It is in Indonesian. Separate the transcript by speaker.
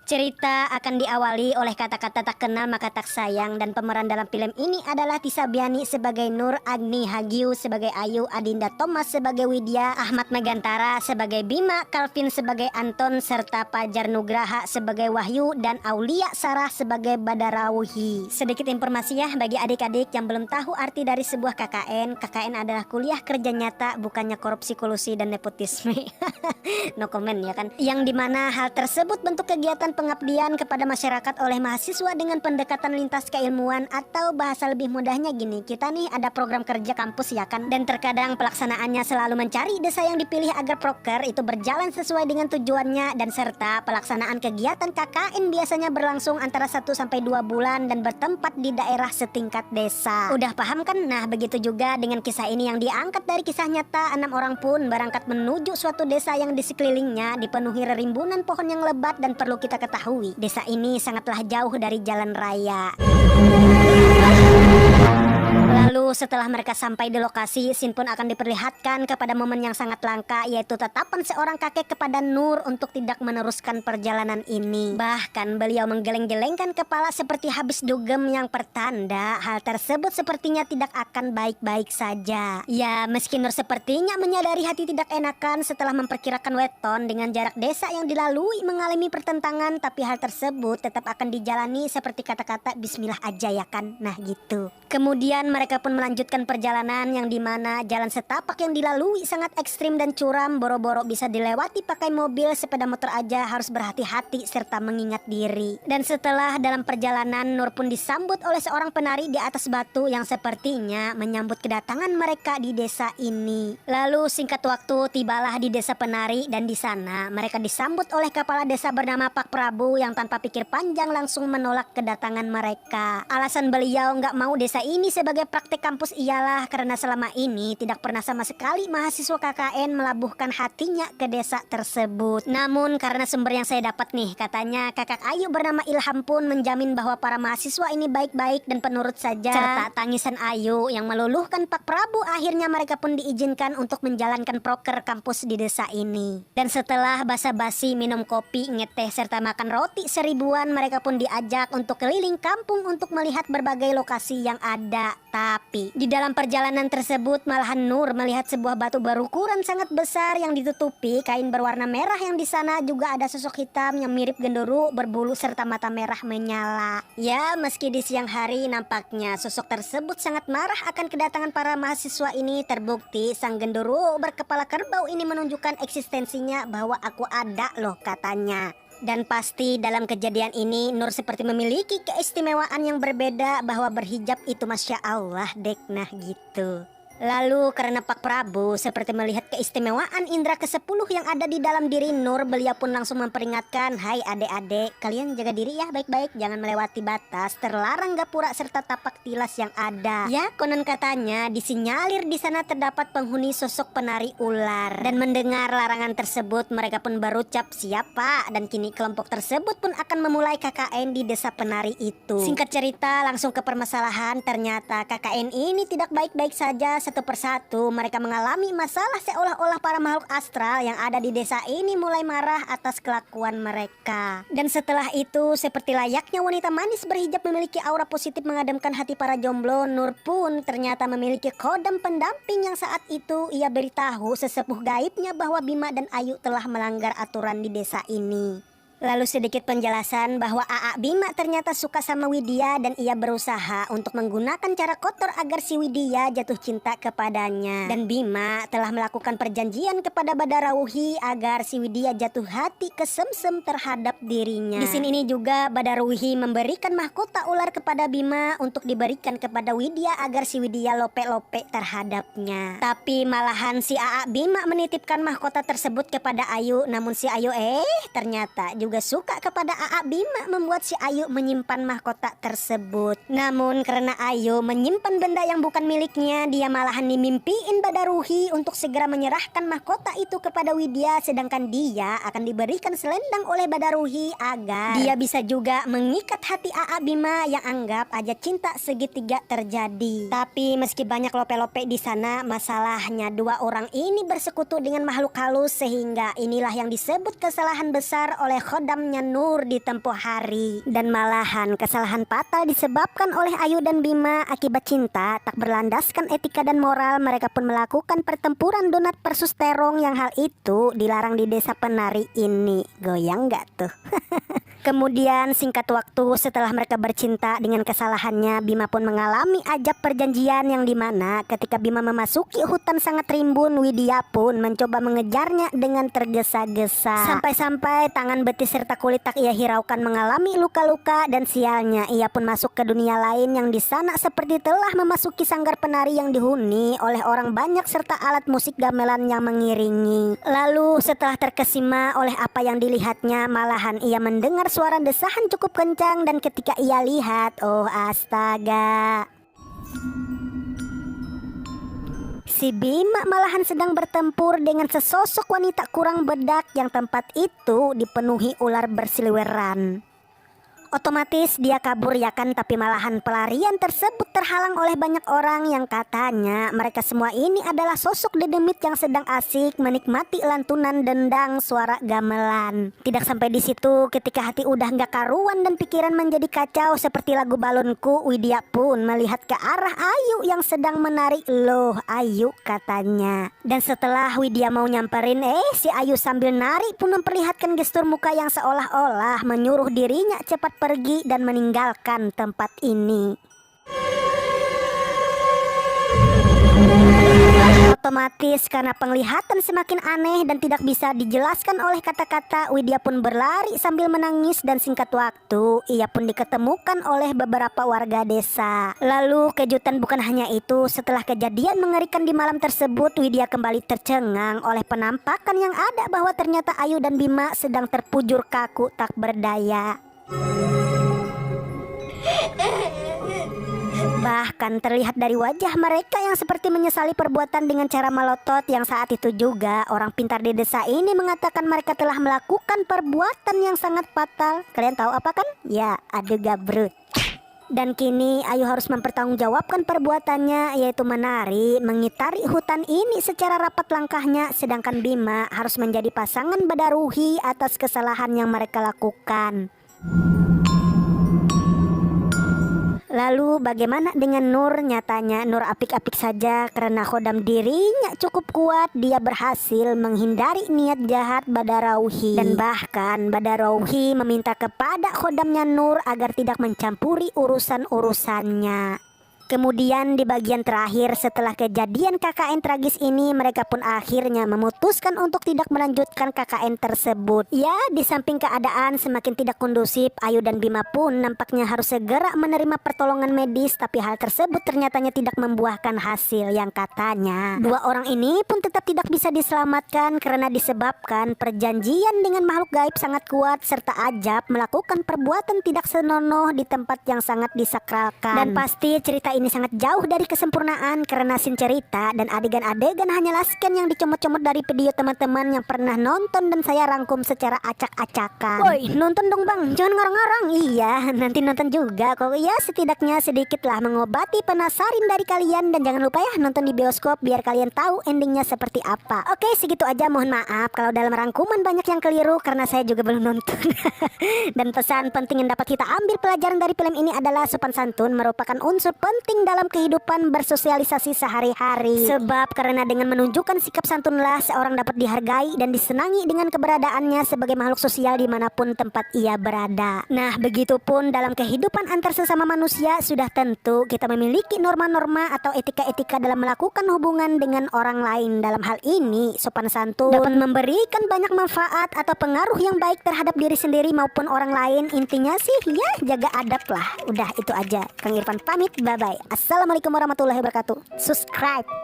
Speaker 1: Cerita akan diawali oleh kata-kata tak kenal maka tak sayang, dan pemeran dalam film ini adalah Tisa Biani sebagai Nur, Agni Hagiu sebagai Ayu, Adinda Thomas sebagai Widya, Ahmad Megantara sebagai Bima, Calvin sebagai Anton, serta Pajar Nugraha sebagai Wahyu, dan Aulia Sarah sebagai Badarawuhi. Sedikit informasi ya bagi adik-adik yang belum tahu arti dari sebuah KKN. KKN adalah kuliah kerja nyata, bukannya korupsi, kolusi, dan nepotisme. No comment ya kan. Yang dimana hal tersebut bentuk kegiatan pengabdian kepada masyarakat oleh mahasiswa dengan pendekatan lintas keilmuan, atau bahasa lebih mudahnya gini, kita nih ada program kerja kampus ya kan, dan terkadang pelaksanaannya selalu mencari desa yang dipilih agar proker itu berjalan sesuai dengan tujuannya, dan serta pelaksanaan kegiatan KKN biasanya berlangsung antara 1-2 bulan dan bertempat di daerah setingkat desa. Udah paham kan? Nah begitu juga dengan kisah ini yang diangkat dari kisah nyata. 6 orang pun berangkat menuju suatu desa yang di sekelilingnya dipenuhi rimbunan pohon yang lebat, dan perlu kita ketahui, desa ini sangatlah jauh dari jalan raya. Lalu setelah mereka sampai di lokasi, scene pun akan diperlihatkan kepada momen yang sangat langka, yaitu tatapan seorang kakek kepada Nur untuk tidak meneruskan perjalanan ini. Bahkan beliau menggeleng-gelengkan kepala seperti habis dugem, yang pertanda hal tersebut sepertinya tidak akan baik-baik saja. Ya, meski Nur sepertinya menyadari hati tidak enakan setelah memperkirakan weton dengan jarak desa yang dilalui mengalami pertentangan, tapi hal tersebut tetap akan dijalani seperti kata-kata bismillah aja ya kan. Nah gitu. Kemudian mereka pun melanjutkan perjalanan yang dimana jalan setapak yang dilalui sangat ekstrim dan curam, boro-boro bisa dilewati pakai mobil, sepeda motor aja harus berhati-hati serta mengingat diri. Dan setelah dalam perjalanan, Nur pun disambut oleh seorang penari di atas batu yang sepertinya menyambut kedatangan mereka di desa ini. Lalu singkat waktu tibalah di desa penari, dan di sana mereka disambut oleh kepala desa bernama Pak Prabu yang tanpa pikir panjang langsung menolak kedatangan mereka. Alasan beliau nggak mau desa ini sebagai praktek kampus ialah karena selama ini tidak pernah sama sekali mahasiswa KKN melabuhkan hatinya ke desa tersebut. Namun karena sumber yang saya dapat nih, katanya kakak Ayu bernama Ilham pun menjamin bahwa para mahasiswa ini baik-baik dan penurut saja. Serta tangisan Ayu yang meluluhkan Pak Prabu, akhirnya mereka pun diizinkan untuk menjalankan proker kampus di desa ini. Dan setelah basa-basi minum kopi, ngeteh, serta makan roti seribuan, mereka pun diajak untuk keliling kampung untuk melihat berbagai lokasi yang ada. Tapi di dalam perjalanan tersebut malahan Nur melihat sebuah batu berukuran sangat besar yang ditutupi kain berwarna merah, yang di sana juga ada sosok hitam yang mirip genderu berbulu serta mata merah menyala. Ya, meski di siang hari nampaknya sosok tersebut sangat marah akan kedatangan para mahasiswa ini, terbukti sang genderu berkepala kerbau ini menunjukkan eksistensinya bahwa aku ada loh katanya. Dan pasti dalam kejadian ini Nur seperti memiliki keistimewaan yang berbeda, bahwa berhijab itu Masya Allah dek, nah gitu. Lalu karena Pak Prabu seperti melihat keistimewaan indera ke-10 yang ada di dalam diri Nur, beliau pun langsung memperingatkan, hai adik-adik, kalian jaga diri ya baik-baik, jangan melewati batas, terlarang gapura serta tapak tilas yang ada. Ya, konon katanya disinyalir di sana terdapat penghuni sosok penari ular. Dan mendengar larangan tersebut, mereka pun berucap siap Pak, dan kini kelompok tersebut pun akan memulai KKN di desa penari itu. Singkat cerita, langsung ke permasalahan, ternyata KKN ini tidak baik-baik saja. Satu persatu mereka mengalami masalah, seolah-olah para makhluk astral yang ada di desa ini mulai marah atas kelakuan mereka. Dan setelah itu, seperti layaknya wanita manis berhijab memiliki aura positif mengademkan hati para jomblo, Nur pun ternyata memiliki kodam pendamping yang saat itu ia beritahu sesepuh gaibnya bahwa Bima dan Ayu telah melanggar aturan di desa ini. Lalu sedikit penjelasan bahwa Aa Bima ternyata suka sama Widya, dan ia berusaha untuk menggunakan cara kotor agar si Widya jatuh cinta kepadanya. Dan Bima telah melakukan perjanjian kepada Badarawuhi agar si Widya jatuh hati kesemsem terhadap dirinya. Di sini ini juga Badarawuhi memberikan mahkota ular kepada Bima untuk diberikan kepada Widya agar si Widya lope-lope terhadapnya. Tapi malahan si Aa Bima menitipkan mahkota tersebut kepada Ayu, namun si Ayu ternyata juga suka kepada Aa Bima, membuat si Ayu menyimpan mahkota tersebut. Namun karena Ayu menyimpan benda yang bukan miliknya, dia malahan dimimpiin Badarawuhi untuk segera menyerahkan mahkota itu kepada Widya, sedangkan dia akan diberikan selendang oleh Badarawuhi agar dia bisa juga mengikat hati Aa Bima yang anggap aja cinta segitiga terjadi. Tapi meski banyak lope-lope di sana, masalahnya dua orang ini bersekutu dengan makhluk halus, sehingga inilah yang disebut kesalahan besar oleh khodamnya Nur di tempo hari. Dan malahan kesalahan fatal disebabkan oleh Ayu dan Bima akibat cinta tak berlandaskan etika dan moral. Mereka pun melakukan pertempuran donat versus terong yang hal itu dilarang di desa penari ini. Goyang gak tuh? Kemudian singkat waktu setelah mereka bercinta dengan kesalahannya, Bima pun mengalami ajab perjanjian yang dimana ketika Bima memasuki hutan sangat rimbun, Widya pun mencoba mengejarnya dengan tergesa-gesa. Sampai-sampai tangan betis serta kulit tak ia hiraukan mengalami luka-luka dan sialnya ia pun masuk ke dunia lain yang di sana seperti telah memasuki sanggar penari yang dihuni oleh orang banyak serta alat musik gamelan yang mengiringi. Lalu setelah terkesima oleh apa yang dilihatnya, malahan ia mendengar suara desahan cukup kencang dan ketika ia lihat, oh astaga, si Bima malahan sedang bertempur dengan sesosok wanita kurang bedak yang tempat itu dipenuhi ular bersiliweran. Otomatis dia kabur ya kan, tapi malahan pelarian tersebut terhalang oleh banyak orang yang katanya mereka semua ini adalah sosok dedemit yang sedang asik menikmati lantunan dendang suara gamelan. Tidak sampai di situ, ketika hati udah nggak karuan dan pikiran menjadi kacau seperti lagu balonku, Widya pun melihat ke arah Ayu yang sedang menari. Loh Ayu, katanya. Dan setelah Widya mau nyamperin, si Ayu sambil nari pun memperlihatkan gestur muka yang seolah-olah menyuruh dirinya cepat pergi dan meninggalkan tempat ini. Otomatis karena penglihatan semakin aneh dan tidak bisa dijelaskan oleh kata-kata, Widya pun berlari sambil menangis dan singkat waktu ia pun diketemukan oleh beberapa warga desa. Lalu kejutan bukan hanya itu, setelah kejadian mengerikan di malam tersebut, Widya kembali tercengang oleh penampakan yang ada bahwa ternyata Ayu dan Bima sedang terpujur kaku tak berdaya. Bahkan terlihat dari wajah mereka yang seperti menyesali perbuatan dengan cara melotot yang saat itu juga orang pintar di desa ini mengatakan mereka telah melakukan perbuatan yang sangat fatal. Kalian tahu apa kan? Ya, adu gabrut. Dan kini Ayu harus mempertanggungjawabkan perbuatannya, yaitu menari mengitari hutan ini secara rapat langkahnya, sedangkan Bima harus menjadi pasangan badaruhi atas kesalahan yang mereka lakukan. Lalu bagaimana dengan Nur? Nyatanya Nur apik-apik saja karena khodam dirinya cukup kuat. Dia berhasil menghindari niat jahat Badarauhi. Dan bahkan Badarauhi meminta kepada khodamnya Nur agar tidak mencampuri urusan-urusannya. Kemudian di bagian terakhir setelah kejadian KKN tragis ini, mereka pun akhirnya memutuskan untuk tidak melanjutkan KKN tersebut. Ya, di samping keadaan semakin tidak kondusif, Ayu dan Bima pun nampaknya harus segera menerima pertolongan medis, tapi hal tersebut ternyatanya tidak membuahkan hasil yang katanya dua orang ini pun tetap tidak bisa diselamatkan karena disebabkan perjanjian dengan makhluk gaib sangat kuat serta ajab melakukan perbuatan tidak senonoh di tempat yang sangat disakralkan. Dan pasti cerita ini sangat jauh dari kesempurnaan karena scene cerita dan adegan-adegan hanyalah scan yang dicomot-comot dari video teman-teman yang pernah nonton dan saya rangkum secara acak-acakan. Woi, nonton dong bang, jangan ngarang-ngarang. Iya, nanti nonton juga kok. Ya, setidaknya sedikitlah mengobati penasaran dari kalian. Dan jangan lupa ya nonton di bioskop biar kalian tahu endingnya seperti apa. Oke, segitu aja, mohon maaf kalau dalam rangkuman banyak yang keliru karena saya juga belum nonton. Dan pesan penting yang dapat kita ambil pelajaran dari film ini adalah sopan santun merupakan unsur penting dalam kehidupan bersosialisasi sehari-hari. Sebab karena dengan menunjukkan sikap santunlah seorang dapat dihargai dan disenangi dengan keberadaannya sebagai makhluk sosial dimanapun tempat ia berada. Nah, begitupun dalam kehidupan antar sesama manusia, sudah tentu kita memiliki norma-norma atau etika-etika dalam melakukan hubungan dengan orang lain. Dalam hal ini, sopan santun dapat memberikan banyak manfaat atau pengaruh yang baik terhadap diri sendiri maupun orang lain. Intinya sih ya jaga adab lah. Udah itu aja. Kang Irfan pamit, bye-bye. Assalamualaikum warahmatullahi wabarakatuh. Subscribe.